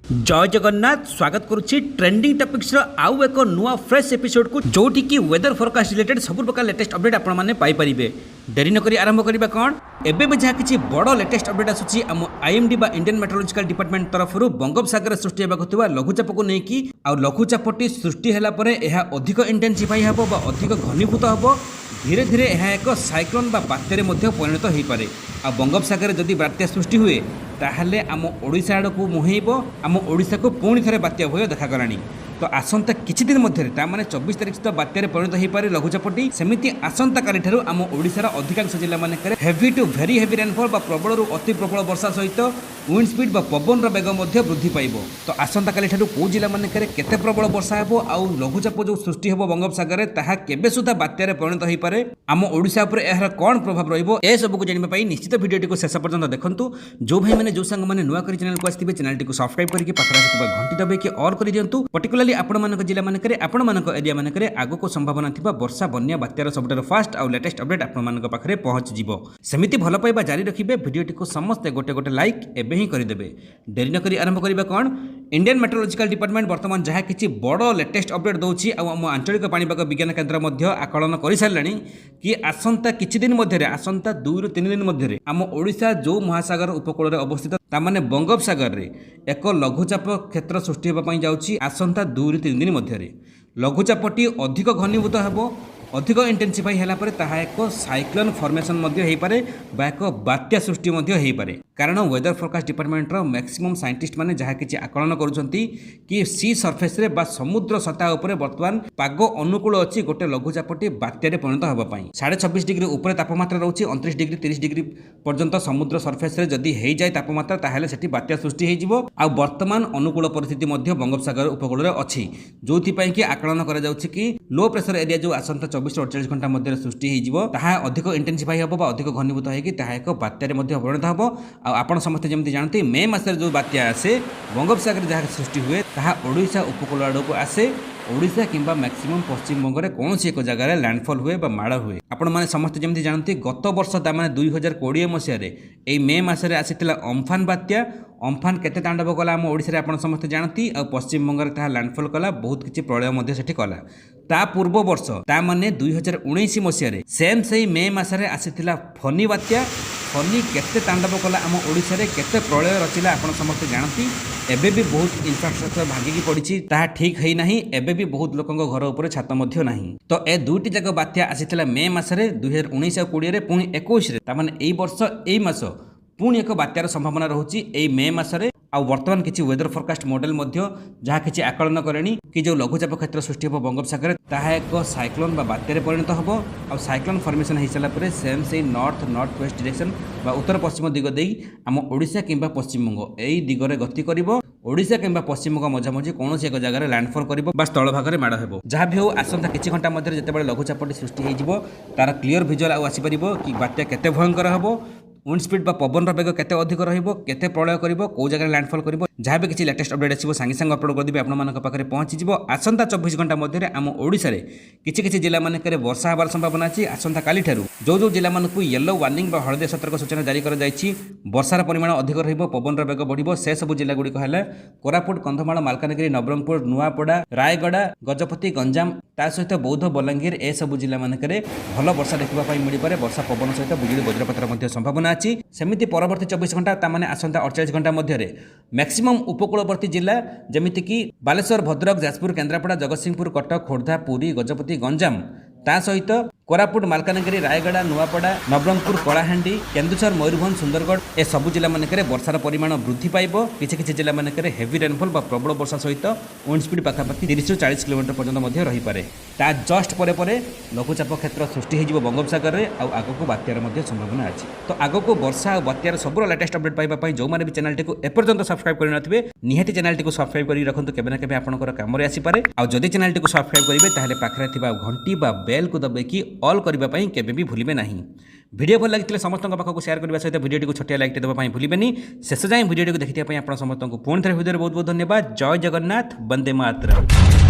जय जगन्नाथ स्वागत करुच्ची trending topics आउ एक नुआ फ्रेश एपिसोड को जोटी की वेदर फोरकास्ट रिलेटेड सब प्रकार लेटेस्ट अपडेट आपण माने पाई परिबे। डेरी नकरी आरंभ करिबा कोन एबे बे जहा किछि बड़ लेटेस्ट अपडेट आसुची आम आईएमडी बा इंडियन मेट्रोलॉजिकल डिपार्टमेंट तरफरु बंगोपसागर सृष्टि हेबा होतबा लघुचाप को नेकी आ लघुचापटी सृष्टि हैला परे एहा अधिक इंटेंसिफाई हबो बा अधिक घनीभूत हबो। धीरे धीरे यह एक साइक्लोन बा बात्यारे मध्य परिणत हो पारे। आ बंगोपसागर जदि बात्या सृष्टि हुए ताहले आम ओडिशा आड़ को मुहेब आम ओडिशा को पुणी थे बात्या भय देखागलानी। तो आसंता किछि दिन मध्य तामाने 24 तारिख सुधा बात्यारे परिणत हो पारे लघुचापटी। सेमिति आसंता काली ठारू आम ओडिशार अधिकांश जिला मानकरे heavy to very heavy rainfall बा प्रबल अति प्रबल वर्षा सहित विंड स्पीड बा पवन बेग मध्य वृद्धि पाइबो। तो आसंता काली ठारू को जिला मानकरे केते प्रबल वर्षा हेबो आ लघुचाप जो सृष्टि हेबो बंगोपसागर ताहा केबे सुधा बात्यारे परिणत हो पारे आम ओडिशा उपर एहार कोन प्रभाव रहिबो ए सब को जानिबा पई निश्चित भिडियोटी को शेष पर्यंत देखंतु। जो भाई माने जो संग माने नुआ करी चैनल को आस्थिबे चैनल को सब्सक्राइब करके पाखरा थिबा घंटी दबे कि ऑल करि दियंतु। पर्टिकुलरली आपण मानक जिला मानकरे आपण मानक एरिया मानकरे आगो को संभावना थिबा वर्षा बन्या बात्यार सबटर फास्ट आ लेटेस्ट अपडेट आपण मानक पाखरे पहुंच जिवो। सेमिति भलो पाइबा जारी रखिबे। भिडियोटी को समस्त गोटे गोटे लाइक एबे ही करि देबे। देरी न करी आरंभ करिबा कोन इंडियन मेट्रोलॉजिकल डिपार्टमेंट वर्तमान जहा किछि बड़ लेटेस्ट अपडेट दउछि आ हम आंचलिक पाणीपाग विज्ञान केन्द्र मध्य आकलन करि सारलानी कि आसंता किछि दिन मध्य आसंता 2 रु 3 दिन मध्य आम ओडिशा जो महासागर उपकूल रे अवस्थित तामाने बंगोपसागर रे एक लघुचाप क्षेत्र सृष्टि हेबा पई जाउछि। आसंता 2 रु 3 दिन मध्य लघुचापटी अधिक घनीभूत हेबो अधिक इंटेंसिफाई हैला परे ताहा एक साइक्लोन फॉर्मेशन मध्य हेई पारे बा एक बात्या सृष्टि मध्य हेई पारे। कारण वेदर फोरकास्ट डिपार्टमेंट रो मैक्सिमम साइंटिस्ट माने जहा किछि आकलन करूछंती कि सी सरफेस रे बा समुद्र सतह ऊपर वर्तमान पाग अनुकूल अछि गोटे लघुचापटी बात्या रे परिणत होबा पई। 26.5 डिग्री ऊपर तापमात्रा रहउछि 29 डिग्री 30 डिग्री पर्यंत समुद्र सरफेस रे जदी हेई जाय तापमात्रा ताहाले सेठी बात्या सृष्टि हेई जिवो। आ वर्तमान अनुकूल परिस्थिति मध्य बंगोपसागर उपकूल रे अछि जोथि पई कि आकलन करा जाउछि कि लो प्रेशर एरिया जो आसंता 24 48 घंटा मध्य सृष्टि हो ताहा अधिक इंटेंसिफाई हम अधिक घनीभूत होगी ताहा एक बात्यारे मध्य परिणत हम। आपण समस्ते जमी जानते मे मासरे जो बात्या आसे बंगोपसागर जहाँ सृष्टि हुए ताहा ओडिशा उपकूल आड़ को आसे। ओडिशा किंबा मैक्सिमम पश्चिम बंग में कौन एक जगार लैंडफॉल हुए बा माड़ हुए। आपण मैंने समस्ते जमी जानते गत वर्ष ताने 2020 मसीह यही मे मसरे आसीला अम्फान बात्या। अम्फान केते तांडव कला आम ओडिशा आपण समस्ते जानती आ पश्चिम बंग में लैंडफॉल कला बहुत किसी प्रलय मध्य सेठी कला। ता पूर्व वर्ष ता माने 2019 मसीह सेम सही मे मसरे आसीला फनी बात्या। फनी केते तांडव कला आम ओडिशा रे केते प्रलय रचिला आपण समस्ते जानती। एबे भी बहुत इंफ्रास्ट्रक्चर भागिकी पड़ी ताहा ठीक है नहीं। एबे भी बहुत लोकंक घर उपर छात मध्य नहीं। तो ए दुईटी जाक बात्या आसीला मे मसरे 2019 और 20 रे पुणी 21 रे तामाने एई वर्ष एई मास पुणी एक बात्यार संभावना रहुछि एई मे मसरे। आ वर्तमान किसी वेदर फोरकास्ट मॉडल मध्य जहाँ किसी आकलन करेनी कि जो लघुचाप क्षेत्र सृष्टि हो बंगोपसागर ताहा एक साइक्लोन बा बात्यारे परिणत हो। आ साइक्लोन फॉर्मेशन हो सारा पर सेम से नॉर्थ नॉर्थ वेस्ट डायरेक्शन बा उत्तर पश्चिम दिग दे आम ओडिशा किंबा पश्चिम बंग यही दिगरे गति करिवो। ओडिशा किंबा पश्चिम बंग मझामझी कौन एक जगह लैंडफॉल करिवो बा स्थल भाग में माड़ हेबो। जहाँ भी हो आसंता किछि घंटा मध्य जेतेबेले लघुचापटी सृष्टि हो जिवो तार क्लियर विजुअल आ आसी परिबो कि बात्या केते भयंकर हेबो। विंड स्पीड बा पवन बेग केते अधिक रहिबो केते प्रलय करिवो को जगह लैंडफॉल करिवो। जहाँ भी किसी लेटेस्ट अपडेट आसिबो सांगे सांगे अपलोड कर देबे आपण मानक पाखरे पहुंची जिवो। आसंता 24 घंटा मध्य आम ओडिशा रे किछि किछि जिला मानकरे वर्षा होबार संभावना अछि। आसंता काली ठारू जो जो जिला मानकु येलो वार्निंग बा हळदिया सतर्क सूचना जारी कर जायछि वर्षार परिमाण अधिक रहिबो पवन बेग बढ़िबो। से सब जिला गुडी कहले कोरापुट कंधमाल मालकानगिरी नवरंगपुर नुआपड़ा रायगड़ा गजपति गंजाम ता सहित बौद्ध बलांगीर ए सब जिला मानकरे भल वर्षा देखिबा पई मिलि पारे। वर्षा पवन सहित बिजुली वज्रपातर मध्य संभावना अछि। सेमिति परवर्ती 24 घंटा तामाने आसंता 48 घंटा मध्य मैक्सिमम उपकूलवर्ती जिला जमिति कि बालेश्वर भद्रक जाजपुर केन्द्रापड़ा जगतसिंहपुर कटक खोर्धा पुरी गजपति गंजाम ता सहित कोरापुट मालकानगिरी रायगड़ा नुआपड़ा नवरंगपुर कलाहांडी केन्दुझर मयूरभंज सुंदरगढ़ ए सबु जिला मानकरे वर्षार परिमाण वृद्धि पाइबो। किछि किछि जिला मानकरे हेवी रेनफॉल बा प्रबल वर्षा सहित विंड स्पीड पाखापाखि 30 ରୁ 40 किलोमीटर पर्यंत मध्य रही पारे। ता जस्ट परे लघुचाप क्षेत्र सृष्टि हो बंगोपसागर रे आ आगको बात्यार मध्य संभावना अछि। तो आगको वर्षा और बात्यार सब लेटेस्ट अपडेट पाइबा पई जो माने भी चैनल टी को एपर्यंत सब्सक्राइब करि नथिबे निहाती चैनल टी को सब्सक्राइब करि रखंतु केबे ना केबे आपनकर काम रे आसी पारे। आ जदि चैनल टी को सब्सक्राइब करिवे ताहाले पाखरे थिबा घंटी बा बेल को दबाइकी ऑल करबा पई केबे भी भूलिबे नाही। वीडियो भल लगी समस्त पाखक सेयार करने सहित वीडियो को छोटिया लाइक देवाई भूलें। शेष जाए वीडियो को देखा आप समस्त पुणी थे वीडियो बहुत बहुत धन्यवाद। जय जगन्नाथ वंदे मातरम।